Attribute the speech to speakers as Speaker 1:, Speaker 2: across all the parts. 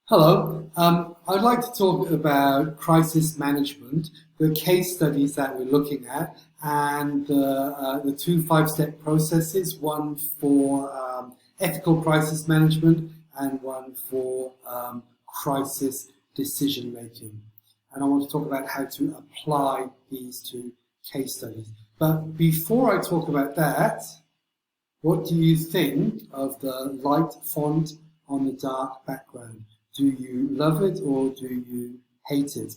Speaker 1: Hello. I'd like to talk about crisis management, the case studies that we're looking at, and the two five-step processes, one for ethical crisis management and one for crisis decision making. And I want to talk about how to apply these two case studies. But before I talk about that, what do you think of the light font on the dark background? Do you love it or do you hate it?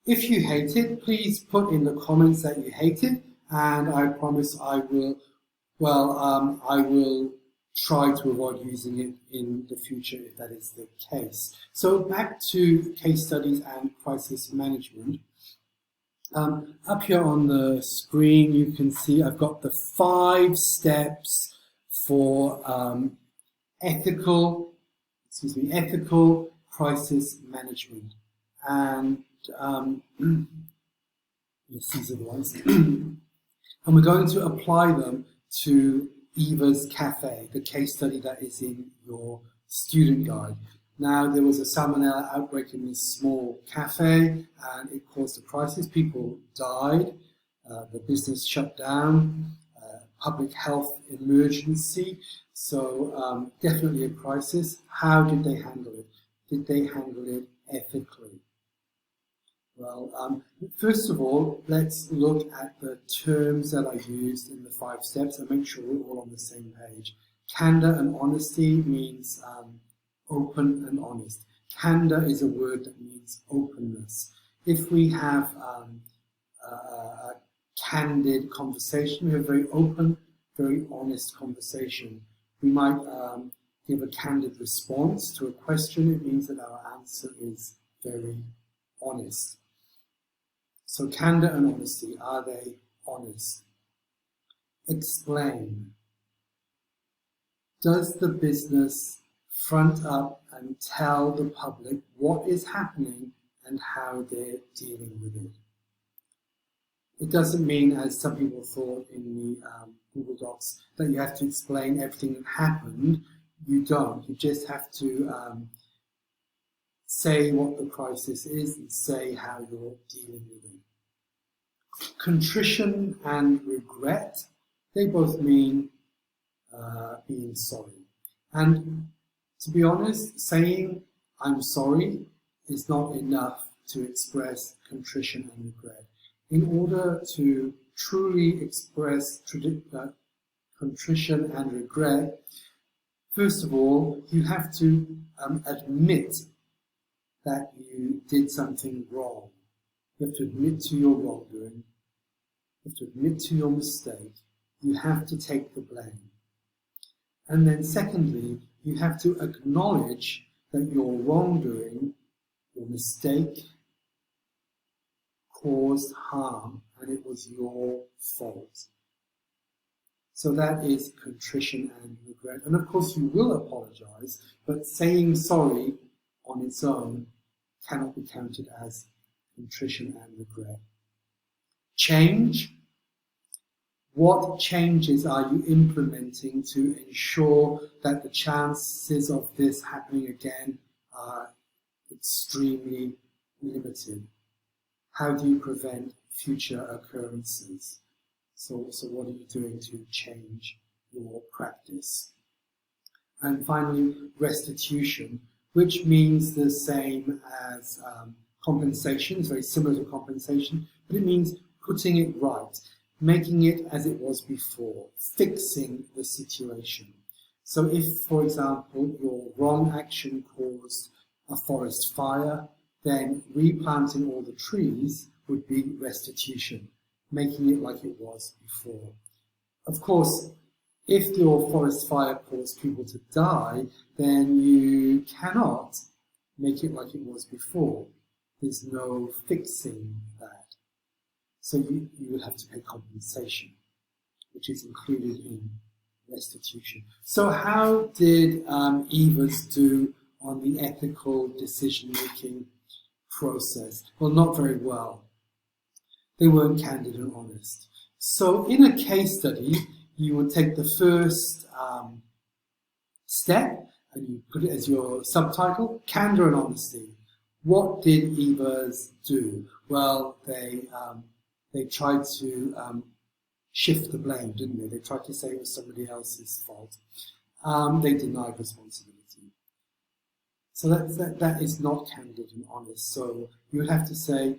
Speaker 1: If you hate it, please put in the comments that you hate it, and I promise I will try to avoid using it in the future if that is the case. So back to case studies and crisis management. Up here on the screen, you can see I've got the 5 steps for ethical crisis management. And these are the ones. And we're going to apply them to Eva's Cafe, the case study that is in your student guide. Now, there was a salmonella outbreak in this small cafe, and it caused a crisis. People died, the business shut down, public health emergency, so definitely a crisis. How did they handle it? Did they handle it ethically? Well, first of all, let's look at the terms that I used in the 5 steps and make sure we're all on the same page. Candor and honesty means open and honest. Candor is a word that means openness. If we have a candid conversation, we have a very open, very honest conversation. We might give a candid response to a question. It means that our answer is very honest. So candor and honesty, are they honest? Explain. Does the business front up and tell the public what is happening and how they're dealing with it? It doesn't mean, as some people thought in the Google Docs, that you have to explain everything that happened. You don't. You just have to say what the crisis is and say how you're dealing with it. Contrition and regret, they both mean being sorry. And to be honest, saying I'm sorry is not enough to express contrition and regret. In order to truly express contrition and regret, first of all, you have to admit that you did something wrong. You have to admit to your wrongdoing. You have to admit to your mistake. You have to take the blame. And then secondly, you have to acknowledge that your wrongdoing, your mistake, caused harm and it was your fault. So that is contrition and regret. And of course you will apologize, but saying sorry on its own cannot be counted as contrition and regret. Change. What changes are you implementing to ensure that the chances of this happening again are extremely limited? How do you prevent future occurrences? So what are you doing to change your practice? And finally, restitution, which means the same as compensation. It's very similar to compensation, but it means putting it right, making it as it was before, fixing the situation. So if, for example, your wrong action caused a forest fire, then replanting all the trees would be restitution, making it like it was before. Of course, if your forest fire caused people to die, then you cannot make it like it was before. There's no fixing that. So you would have to pay compensation, which is included in restitution. So how did Eva's do on the ethical decision-making process? Well, not very well. They weren't candid and honest. So in a case study, you would take the first step and you put it as your subtitle, Candor and Honesty. What did Evers do? Well, they tried to shift the blame, didn't they? They tried to say it was somebody else's fault. They denied responsibility. So that is not candid and honest. So you would have to say,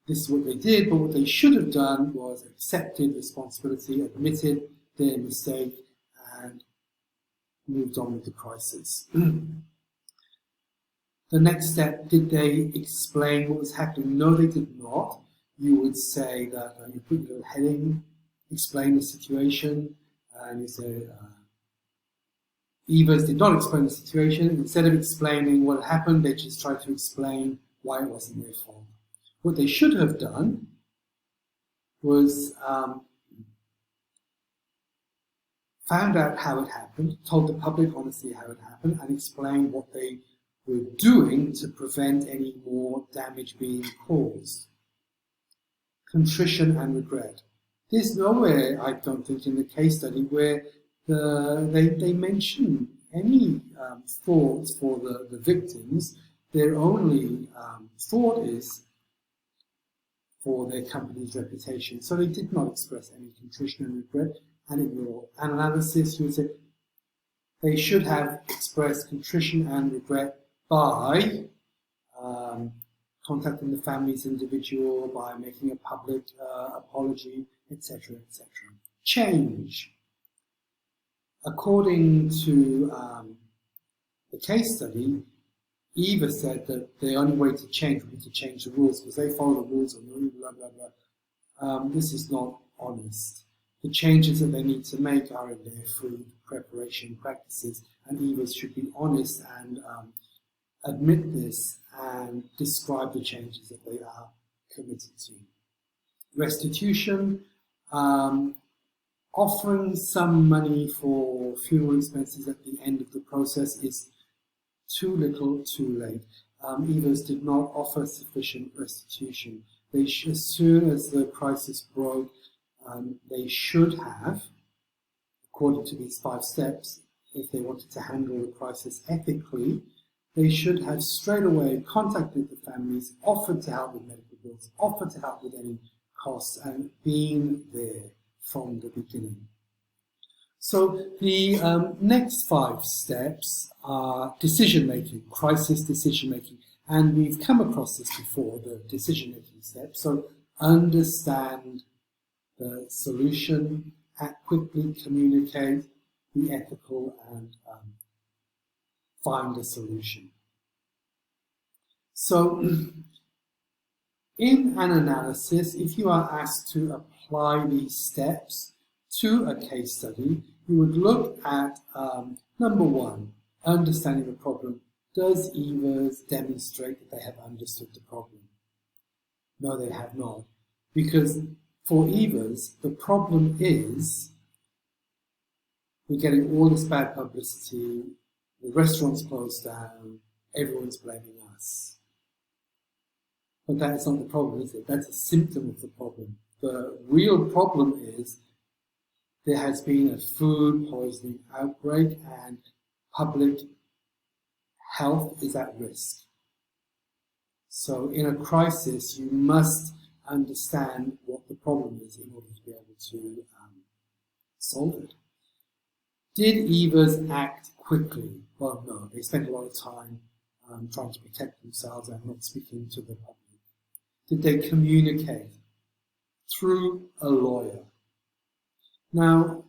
Speaker 1: this is what they did, but what they should have done was accepted responsibility, admitted their mistake, and moved on with the crisis. The next step, did they explain what was happening? No, they did not. You would say that you put your little heading, explain the situation, and you say, Evers did not explain the situation. Instead of explaining what happened, they just tried to explain why it wasn't their fault. What they should have done was found out how it happened, told the public honestly how it happened, and explained what they were doing to prevent any more damage being caused. Contrition and regret. There's nowhere, I don't think, in the case study where they mention any thoughts for the victims. Their only thought is for their company's reputation. So they did not express any contrition and regret. And in your analysis, you would say they should have expressed contrition and regret by contacting the family's individual, by making a public apology, etc., etc. Change. According to the case study, Eva said that the only way to change would be to change the rules because they follow the rules and blah, blah, blah. This is not honest. The changes that they need to make are in their food preparation practices, and Eva should be honest and admit this and describe the changes that they are committed to. Restitution. Offering some money for funeral expenses at the end of the process is too little, too late. Evers did not offer sufficient restitution. As soon as the crisis broke, they should have, according to these 5 steps, if they wanted to handle the crisis ethically, they should have straight away contacted the families, offered to help with medical bills, offered to help with any costs, and been there from the beginning. So the next 5 steps are decision-making, crisis decision-making. And we've come across this before, the decision-making steps. So understand the solution, act quickly, communicate, be ethical, and find a solution. So in an analysis, if you are asked to apply these steps to a case study, you would look at number 1, understanding the problem. Does Evers demonstrate that they have understood the problem? No, they have not. Because for Evers, the problem is we're getting all this bad publicity, the restaurant's closed down, everyone's blaming us. But that is not the problem, is it? That's a symptom of the problem. The real problem is there has been a food poisoning outbreak and public health is at risk. So in a crisis, you must understand what the problem is in order to be able to solve it. Did Evers act quickly? Well, no. They spent a lot of time trying to protect themselves and not speaking to the public. Did they communicate? Through a lawyer. Now,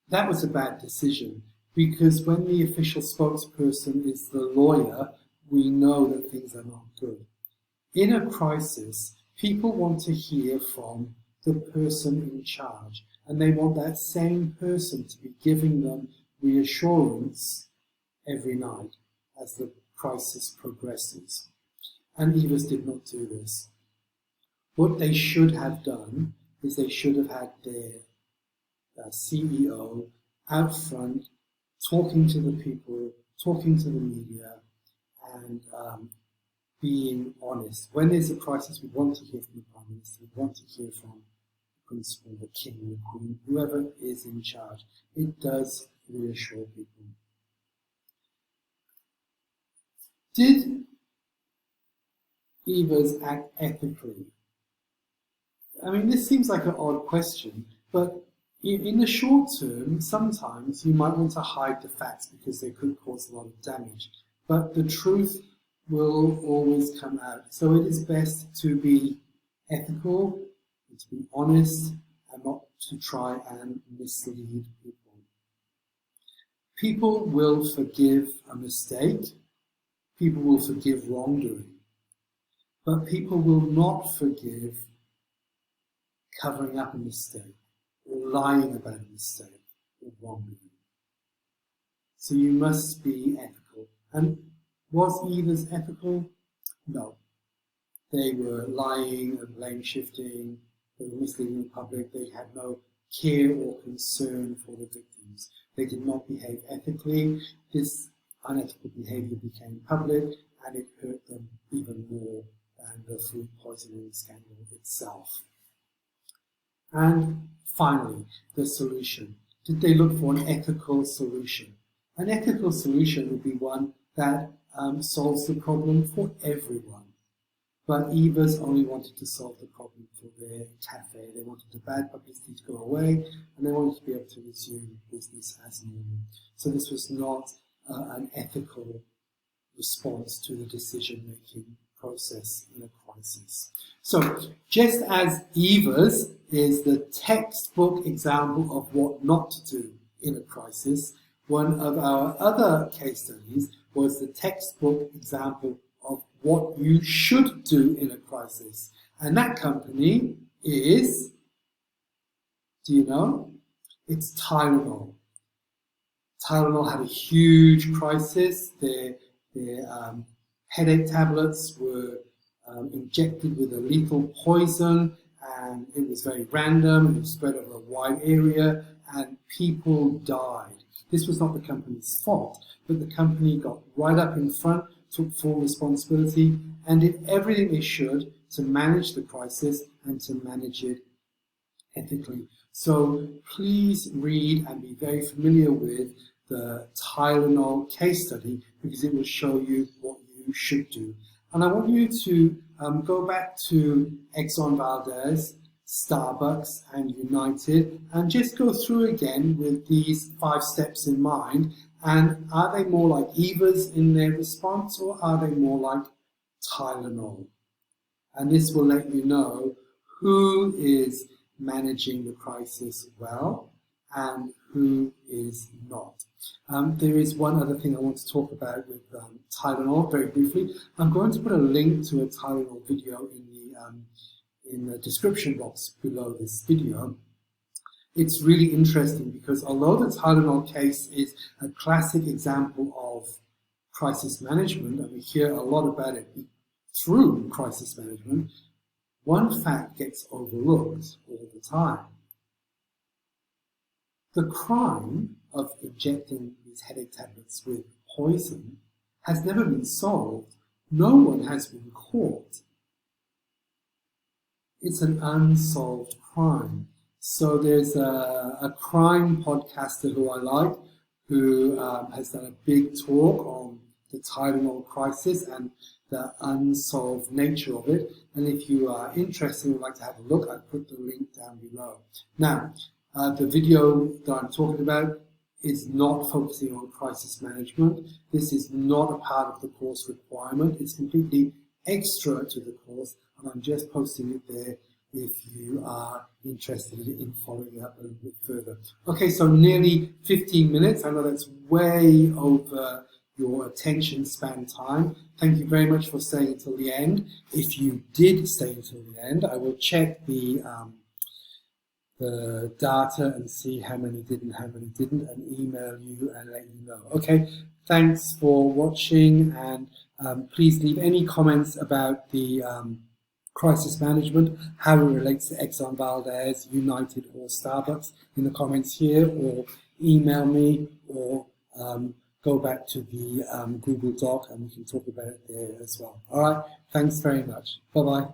Speaker 1: that was a bad decision because when the official spokesperson is the lawyer, we know that things are not good. In a crisis, people want to hear from the person in charge, and they want that same person to be giving them reassurance every night as the crisis progresses. And Evers did not do this. What they should have done is they should have had their CEO out front, talking to the people, talking to the media, and being honest. When there's a crisis, we want to hear from the Prime Minister, we want to hear from the Principal, the King, the Queen, whoever is in charge. It does reassure people. Did Evers act ethically? I mean, this seems like an odd question, but in the short term, sometimes you might want to hide the facts because they could cause a lot of damage. But the truth will always come out. So it is best to be ethical, and to be honest, and not to try and mislead people. People will forgive a mistake. People will forgive wrongdoing. But people will not forgive covering up a mistake, or lying about a mistake, or wrongdoing. So you must be ethical. And was Evers ethical? No. They were lying and blame shifting, they were misleading the public, they had no care or concern for the victims. They did not behave ethically. This unethical behaviour became public and it hurt them even more than the food poisoning scandal itself. And finally, the solution. Did they look for an ethical solution? An ethical solution would be one that solves the problem for everyone. But Evers only wanted to solve the problem for their cafe. They wanted the bad publicity to go away, and they wanted to be able to resume business as normal. So this was not an ethical response to the decision-making process in a crisis. So just as Evers is the textbook example of what not to do in a crisis, one of our other case studies was the textbook example of what you should do in a crisis. And that company is, do you know? It's Tylenol. Tylenol had a huge crisis. Their headache tablets were injected with a lethal poison, and it was very random, it was spread over a wide area, and people died. This was not the company's fault, but the company got right up in front, took full responsibility, and did everything they should to manage the crisis and to manage it ethically. So please read and be very familiar with the Tylenol case study, because it will show you what you should do. And I want you to go back to Exxon Valdez, Starbucks and United, and just go through again with these 5 steps in mind. And are they more like Evers in their response, or are they more like Tylenol? And this will let you know who is managing the crisis well and who is not. There is one other thing I want to talk about with Tylenol very briefly. I'm going to put a link to a Tylenol video in the description box below this video. It's really interesting because although the Tylenol case is a classic example of crisis management, and we hear a lot about it through crisis management, one fact gets overlooked all the time. The crime of injecting these headache tablets with poison has never been solved. No one has been caught. It's an unsolved crime. So there's a crime podcaster who I like, who has done a big talk on the Tylenol crisis and the unsolved nature of it. And if you are interested and would like to have a look, I've put the link down below. Now, the video that I'm talking about is not focusing on crisis management. This is not a part of the course requirement. It's completely extra to the course, and I'm just posting it there if you are interested in following up a little bit further. Okay, so nearly 15 minutes. I know that's way over your attention span time. Thank you very much for staying until the end. If you did stay until the end, I will check the data and see how many did and how many didn't, and email you and let you know. Okay, thanks for watching, and please leave any comments about the crisis management, how it relates to Exxon Valdez, United or Starbucks in the comments here, or email me, or go back to the Google Doc and we can talk about it there as well. All right, thanks very much. Bye-bye.